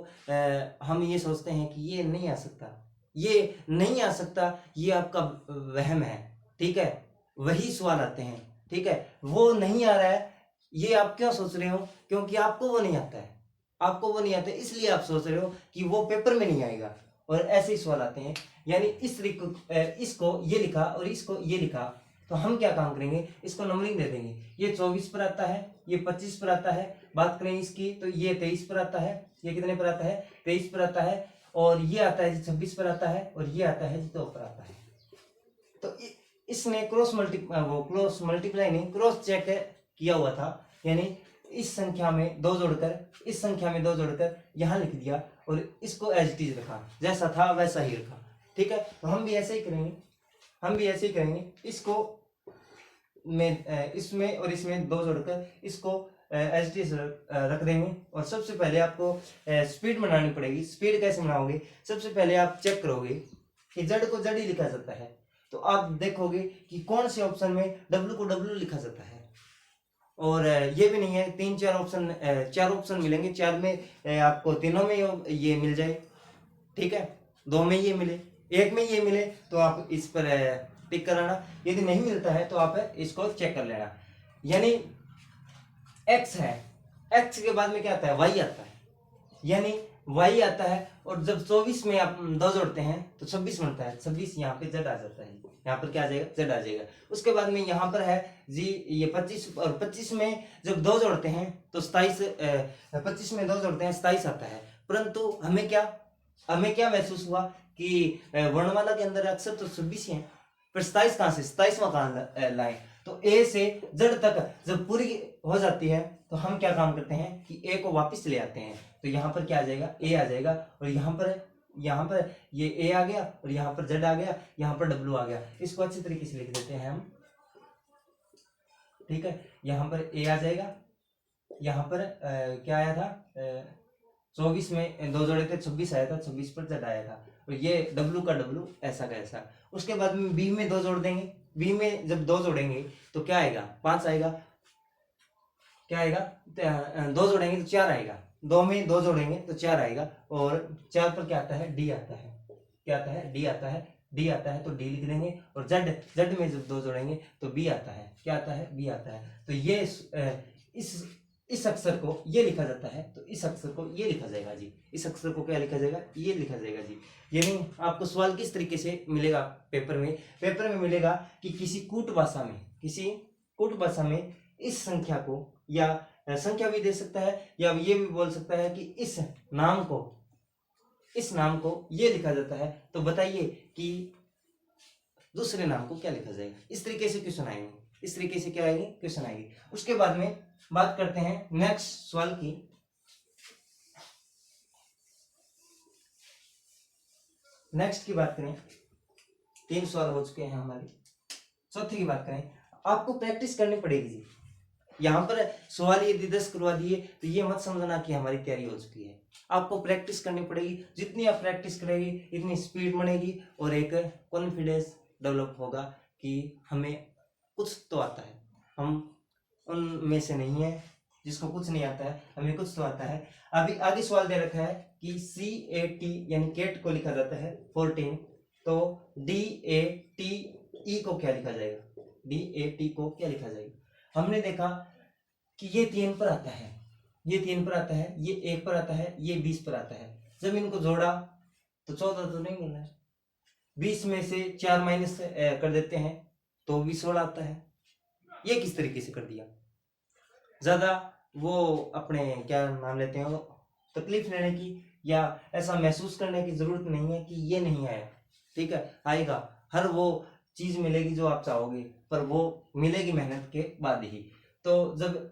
हम ये सोचते हैं कि ये नहीं आ सकता, ये नहीं आ सकता, ये आपका वहम है। ठीक है, वही सवाल आते हैं। ठीक है, वो नहीं आ रहा है ये आप क्यों सोच रहे हो? क्योंकि आपको वो नहीं आता है, आपको वो नहीं आता है इसलिए आप सोच रहे हो कि वो पेपर में नहीं आएगा, और ऐसे ही सवाल आते हैं। यानी इस तरीके इसको ये लिखा और इसको ये लिखा तो हम क्या काम करेंगे, इसको नंबरिंग दे देंगे। ये 24 पर आता है, ये 25 पर आता है। बात करें इसकी तो ये 23 पर आता है, ये कितने पर आता है, 23 पर आता है। और ये आता है 26 पर आता है, और ये आता है 2 पर आता है। तो इसने क्रॉस मल्टीप्लाई नहीं, क्रॉस चेक किया हुआ था, यानी इस संख्या में 2 जोड़कर, इस संख्या में 2 जोड़कर यहाँ लिख दिया, और इसको एज इट इज रखा, जैसा था वैसा ही रखा। ठीक है, तो हम भी ऐसे ही करेंगे, हम भी ऐसे ही करेंगे। इसको में इसमें और इसमें 2 जोड़कर इसको एज इट इज रख देंगे। और सबसे पहले आपको स्पीड बनानी पड़ेगी। स्पीड कैसे बनाओगे, सबसे पहले आप चेक करोगे कि जड़ को जड़ ही लिखा जाता है, तो आप देखोगे कि कौन से ऑप्शन में डब्ल्यू को डब्ल्यू लिखा जाता है। और ये भी नहीं है 3-4 ऑप्शन, 4 ऑप्शन मिलेंगे, 4 में आपको तीनों में ये मिल जाए, ठीक है, 2 में ये मिले, 1 में ये मिले तो आप इस पर टिक कराना। यदि नहीं मिलता है तो आप इसको चेक कर लेना। यानी x है, x के बाद में क्या आता है, y आता है, यानी y आता है। और जब 24 में आप 2 जोड़ते हैं तो 26 बनता है, 26 यहाँ पे z आ जाता है, यहाँ पर क्या आ जाएगा, z आ जाएगा। उसके बाद में यहाँ पर है जी ये 25, और 25 में जब 2 जोड़ते हैं तो 27, 25 में 2 जोड़ते हैं 27 आता है। परंतु हमें क्या महसूस हुआ कि वर्णमाला के अंदर अक्सर तो 26 है, पर 27 कहाँ से, 27वां कहाँ लाए। तो ए से जड़ तक जब पूरी हो जाती है तो हम क्या काम करते हैं कि ए को वापस ले आते हैं। तो यहाँ पर क्या आ जाएगा, ए आ जाएगा, और यहाँ पर ये ए आ गया, और यहाँ पर जेड आ गया, यहाँ पर डब्ल्यू आ गया। इसको अच्छी तरीके से लिख देते हैं हम, ठीक है। यहाँ पर ए आ जाएगा, यहाँ पर क्या आया था, 24 में 2 जोड़े थे, 26 आया था, 26 पर जेड आया था, और ये डब्ल्यू का डब्ल्यू ऐसा का ऐसा। उसके बाद में बी में 2 जोड़ देंगे, बी में जब 2 जोड़ेंगे तो क्या आएगा, 5 आएगा, क्या आएगा, 2 जोड़ेंगे तो 4 आएगा, 2 में 2 जोड़ेंगे तो 4 आएगा। और 4 पर क्या आता है, डी आता है, क्या आता है, डी आता है, डी आता है तो डी लिख देंगे। और जेड में जब 2 जोड़ेंगे तो बी आता है, क्या आता है, बी आता है। तो ये इस अक्षर को ये लिखा जाता है, तो इस अक्षर को ये लिखा जाएगा जी, इस अक्षर को क्या लिखा जाएगा, ये लिखा जाएगा जी। यानी आपको सवाल किस तरीके से मिलेगा पेपर में मिलेगा कि किसी कूट भाषा में इस संख्या को, या संख्या भी दे सकता है, या ये भी बोल सकता है कि इस नाम को ये लिखा जाता है। तो बताइए कि दूसरे नाम को क्या लिखा जाएगा। इस तरीके से क्वेश्चन आएंगे, इस तरीके से क्या आएंगे, क्वेश्चन आएंगे। उसके बाद में बात करते हैं नेक्स्ट सवाल की। नेक्स्ट की बात करें, 3 सवाल हो चुके हैं हमारे। चौथे की बात करें, आपको प्रैक्टिस करनी पड़ेगी जी। यहाँ पर सवाल यदि 10 करवा दिए तो ये मत समझना कि हमारी तैयारी हो चुकी है। आपको प्रैक्टिस करनी पड़ेगी, जितनी आप प्रैक्टिस करेंगे इतनी स्पीड बढ़ेगी, और एक कॉन्फिडेंस डेवलप होगा कि हमें कुछ तो आता है। हम उनमें से नहीं है जिसको कुछ नहीं आता है, हमें कुछ तो आता है। अभी आगे सवाल दे रखा है कि CAT यानी केट को लिखा जाता है 14, तो DATE को क्या लिखा जाएगा, DAT को क्या लिखा जाएगा। हमने देखा कि ये 3 पर आता है, ये 3 पर आता है, ये 1 पर आता है, ये 20 पर आता है। जब इनको जोड़ा तो 14 तो नहीं मिल रहा है, 20 में से 4 माइनस कर देते हैं तो भी 16 आता है। ये किस तरीके से कर दिया, ज्यादा वो अपने क्या नाम लेते हैं तकलीफ लेने की या ऐसा महसूस करने की जरूरत नहीं है कि ये नहीं आया, ठीक है, आएगा। हर वो चीज मिलेगी जो आप चाहोगे, पर वो मिलेगी मेहनत के बाद ही। तो जब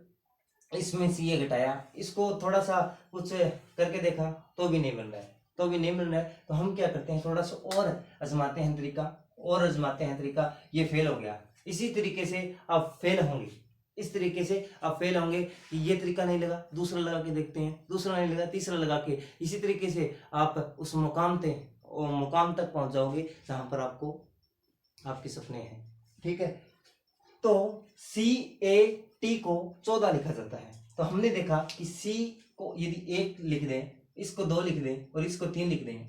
इसमें से ये घटाया, इसको थोड़ा सा कुछ करके देखा तो भी नहीं बन रहा है, तो हम क्या करते हैं, थोड़ा सा और आजमाते हैं तरीका, ये फेल हो गया। इसी तरीके से आप फेल होंगे, इस तरीके से आप फेल होंगे कि ये तरीका नहीं लगा, दूसरा लगा के देखते हैं, दूसरा नहीं लगा, तीसरा लगा के, इसी तरीके से आप उस मुकाम तक पहुंच जाओगे जहां पर आपको आपके सपने हैं, ठीक है। तो CAT को 14 लिखा जाता है। तो हमने देखा कि C को यदि 1 लिख दें, इसको 2 लिख दें और इसको 3 लिख दें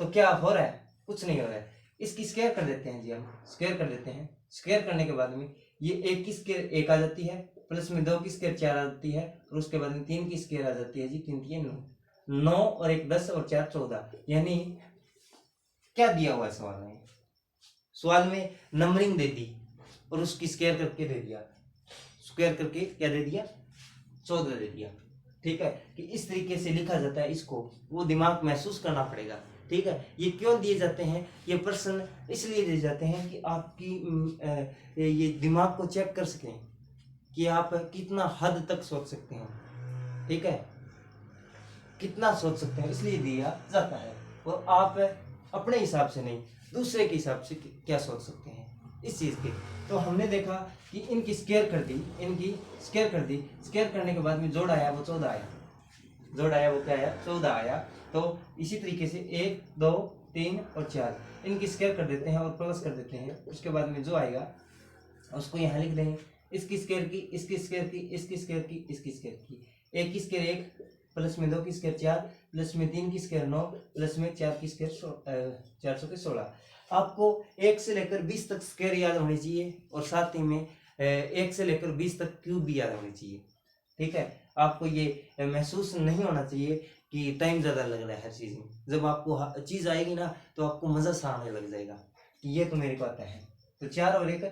तो क्या हो रहा है, कुछ नहीं हो रहा है। इसकी स्क्वायर कर देते हैं जी, हम स्क्वायर कर देते हैं। स्क्वायर करने के बाद में ये 1 की स्क्वायर 1 आ जाती है, प्लस में 2 की स्क्वायर 4 आ जाती है, और उसके बाद में 3 की स्क्वायर आ जाती है जी, 3 3 9 और 1 10 और 4 14। यानी क्या दिया हुआ है सवाल में, सवाल में नंबरिंग दे दी और उसकी स्क्वायर करके दे दिया, स्क्वायर करके क्या दे दिया, 14 दे दिया। ठीक है, कि इस तरीके से लिखा जाता है, इसको वो दिमाग महसूस करना पड़ेगा। ठीक है, ये क्यों दिए जाते हैं, ये प्रश्न इसलिए दिए जाते हैं कि आपकी ये दिमाग को चेक कर सकें कि आप कितना हद तक सोच सकते हैं। ठीक है, कितना सोच सकते हैं, इसलिए दिया जाता है। और आप अपने हिसाब से नहीं, दूसरे के हिसाब से क्या सोच सकते हैं इस चीज़ के। तो हमने देखा कि इनकी स्क्वायर कर दी, इनकी स्क्वायर कर दी, स्क्वायर करने के बाद में जोड़ आया वो 14 आया, जोड़ आया वो क्या आया, 14 आया। तो इसी तरीके से 1 2 3 और 4 इनकी स्क्वायर कर देते हैं और प्लस कर देते हैं। उसके बाद में जो आएगा उसको यहाँ लिख देंगे, इसकी स्क्वायर की, इसकी स्क्वायर की, इसकी स्क्वायर की, इसकी स्क्वायर की, 1 की स्क्वायर 1, प्लस में 2 की स्क्वायर 4, प्लस में 3 की स्क्वायर 9, प्लस में 4 की स्क्वायर 400 के 16। आपको 1 से लेकर 20 तक स्क्वायर याद होनी चाहिए और साथ ही में 1 से लेकर 20 तक क्यूब भी याद होनी चाहिए। ठीक है, आपको ये महसूस नहीं होना चाहिए कि टाइम ज़्यादा लग रहा है हर चीज़ में। जब आपको चीज़ आएगी ना तो आपको मज़ा सा आने लग जाएगा कि ये तो मेरे को आता है। तो 4 और 1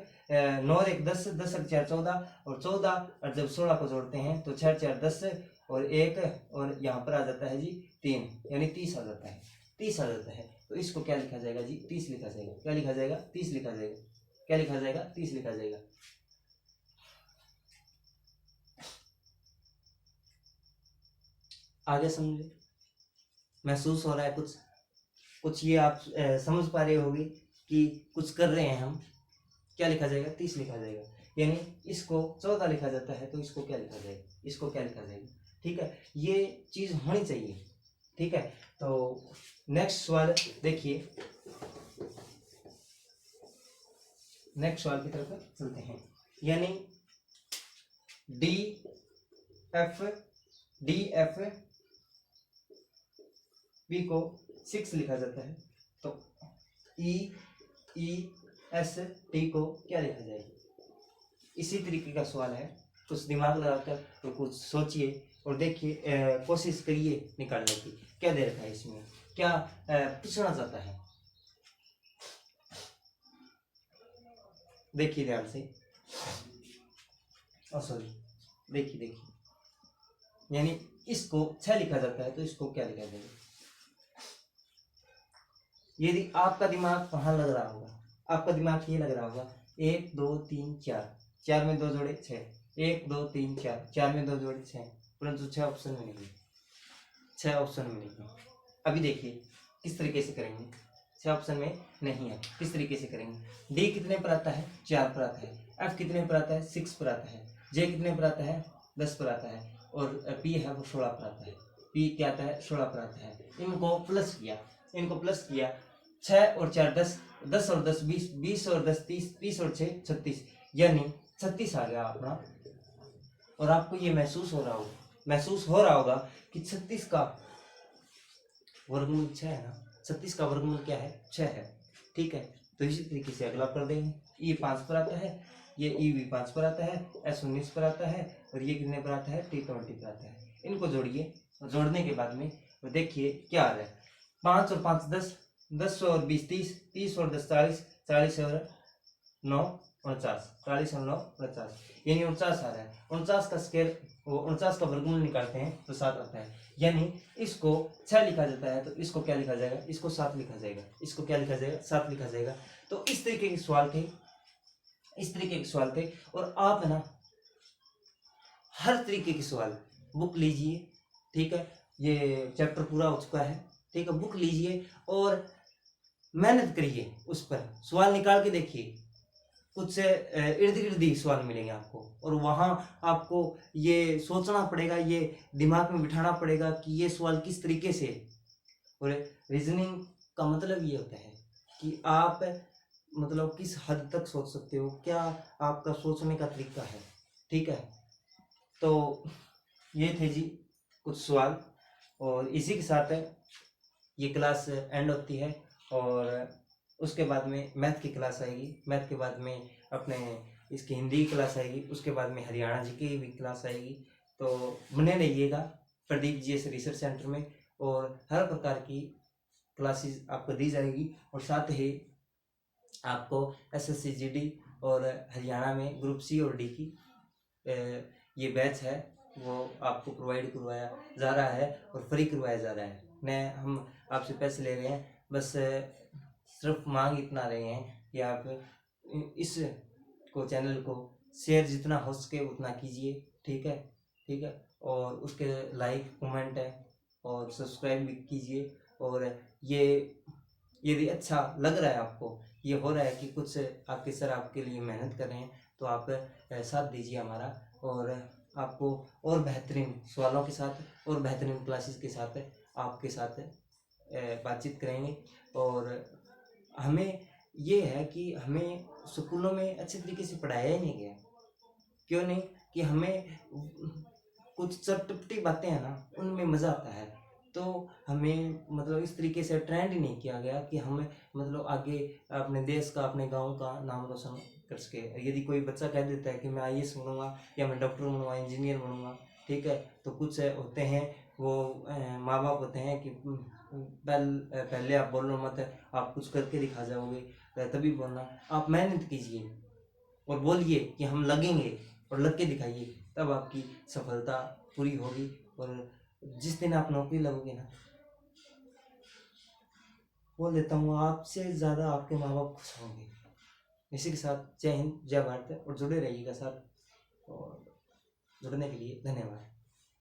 9 और 1 10, 10 और 4 14, और 14 और जब 16 को जोड़ते हैं तो 4 4 10 और 1 और यहाँ पर आ जाता है जी 3, यानी 30 आ जाता है, 30 आ जाता है। तो इसको क्या लिखा जाएगा जी, 30 लिखा जाएगा। क्या लिखा जाएगा, 30 लिखा जाएगा। क्या लिखा जाएगा, 30 लिखा जाएगा। आगे समझे, महसूस हो रहा है कुछ कुछ ये आप समझ पा रहे होगे कि कुछ कर रहे हैं हम। क्या लिखा जाएगा, 30 लिखा जाएगा। यानी इसको 14 लिखा जाता है तो इसको क्या लिखा जाएगा, इसको क्या लिखा जाएगा। ठीक है, ये चीज होनी चाहिए। ठीक है, तो नेक्स्ट सवाल देखिए, नेक्स्ट सवाल की तरफ चलते हैं। यानी डी एफ बी को 6 लिखा जाता है, तो ई एस टी को क्या लिखा जाएगा। इसी तरीके का सवाल है, कुछ दिमाग लगाकर तो कुछ सोचिए और देखिए, कोशिश करिए निकालने की। क्या दे रखा है इसमें, क्या पूछना चाहता है, देखिए ध्यान से। सॉरी, देखिए यानी इसको 6 लिखा जाता है तो इसको क्या लिखा जाएगा। यदि आपका दिमाग कहाँ लग रहा होगा, आपका दिमाग ये लग रहा होगा 1 2 3 4, 4 में 2 जोड़े 6, 1 2 3 4, 4 में 2 जोड़े 6, परंतु 6 ऑप्शन में नहीं, 6 ऑप्शन में नहीं। अभी देखिए किस तरीके से करेंगे, 6 ऑप्शन में नहीं है, किस तरीके से करेंगे। डी कितने पर आता है, 4 पर आता है। एफ कितने पर आता है, 6 पर आता है। जे कितने पर आता है, 10 पर आता है। और पी है वो 16 पर आता है। पी क्या आता है, 16 पर आता है। इनको प्लस किया, 6 और 4 10, 10 और 10 20, 20 और 10 30, 30 और 6 36, यानी 36 आ गया अपना। और आपको ये महसूस हो रहा होगा कि 36 का वर्गमूल 6 है ना, 36 का वर्गमूल क्या है, 6 है। ठीक है, तो इसी तरीके से अगला कर देंगे। ई 5 पर आता है, ये ई भी 5 पर आता है, एस 19 पर आता है, और ये कितने पर आता है, टी 20 पर आता है। इनको जोड़िए, जोड़ने के बाद में देखिए क्या आ रहा है। 5 और 5 10, 10 और 20 30, 30 और 10 40, 40 और 9 49, 40 और 9 49, यानी 49 आ रहा है। 49 का स्क्वायर, वो 49 का वर्गमूल निकालते हैं तो 7 आता है। यानी इसको 6 लिखा जाता है तो इसको क्या लिखा जाएगा, इसको 7 लिखा जाएगा। इसको क्या लिखा जाएगा, 7 लिखा जाएगा। तो इस तरीके के सवाल थे, इस तरीके के सवाल थे। और आप है ना हर तरीके के सवाल बुक लीजिए। ठीक है, ये चैप्टर पूरा हो चुका है। ठीक है, बुक लीजिए और मेहनत करिए, उस पर सवाल निकाल के देखिए। कुछ से इर्द गिर्द ही सवाल मिलेंगे आपको, और वहाँ आपको ये सोचना पड़ेगा, ये दिमाग में बिठाना पड़ेगा कि ये सवाल किस तरीके से। और रीजनिंग का मतलब ये होता है कि आप मतलब किस हद तक सोच सकते हो, क्या आपका सोचने का तरीका है। ठीक है, तो ये थे जी कुछ सवाल, और इसी के साथ ये क्लास एंड होती है। और उसके बाद में मैथ की क्लास आएगी, मैथ के बाद में अपने इसकी हिंदी की क्लास आएगी, उसके बाद में हरियाणा जी की भी क्लास आएगी। तो बने रहिएगा प्रदीप जीएस रिसर्च सेंटर में, और हर प्रकार की क्लासेस आपको दी जाएगी। और साथ ही आपको SSC GD और हरियाणा में ग्रुप C और D की ये बैच है वो आपको प्रोवाइड करवाया जा रहा है और फ्री करवाया जा रहा है। हम आपसे पैसे ले रहे हैं, बस सिर्फ मांग इतना रहे हैं कि आप इस चैनल को शेयर जितना हो सके उतना कीजिए, ठीक है, ठीक है। और उसके लाइक कमेंट है और सब्सक्राइब भी कीजिए। और ये यदि अच्छा लग रहा है आपको, ये हो रहा है कि कुछ आपके सर आपके लिए मेहनत कर रहे हैं, तो आप साथ दीजिए हमारा। और आपको और बेहतरीन सवालों के साथ और बेहतरीन क्लासेस के साथ आपके साथ बातचीत करेंगे। और हमें ये है कि हमें स्कूलों में अच्छे तरीके से पढ़ाया ही नहीं गया। क्यों नहीं? कि हमें कुछ चटपटी बातें हैं ना, उनमें मज़ा आता है। तो हमें मतलब इस तरीके से ट्रेंड ही नहीं किया गया कि हमें मतलब आगे अपने देश का, अपने गांव का नाम रोशन कर सके। यदि कोई बच्चा कह देता है कि मैं IAS बनूंगा या मैं डॉक्टर बनूंगा, इंजीनियर बनूंगा, ठीक है, तो कुछ होते हैं वो माँ बाप होते हैं कि पहले आप बोलो मत, आप कुछ करके दिखा जाओगे तभी बोलना। आप मेहनत कीजिए और बोलिए कि हम लगेंगे और लग के दिखाइए, तब आपकी सफलता पूरी होगी। और जिस दिन आप नौकरी लगोगे ना, बोल देता हूँ आपसे ज़्यादा आपके माँ बाप खुश होंगे। इसी के साथ जय हिंद, जय भारत, और जुड़े रहिएगा साथ। और जुड़ने के लिए धन्यवाद।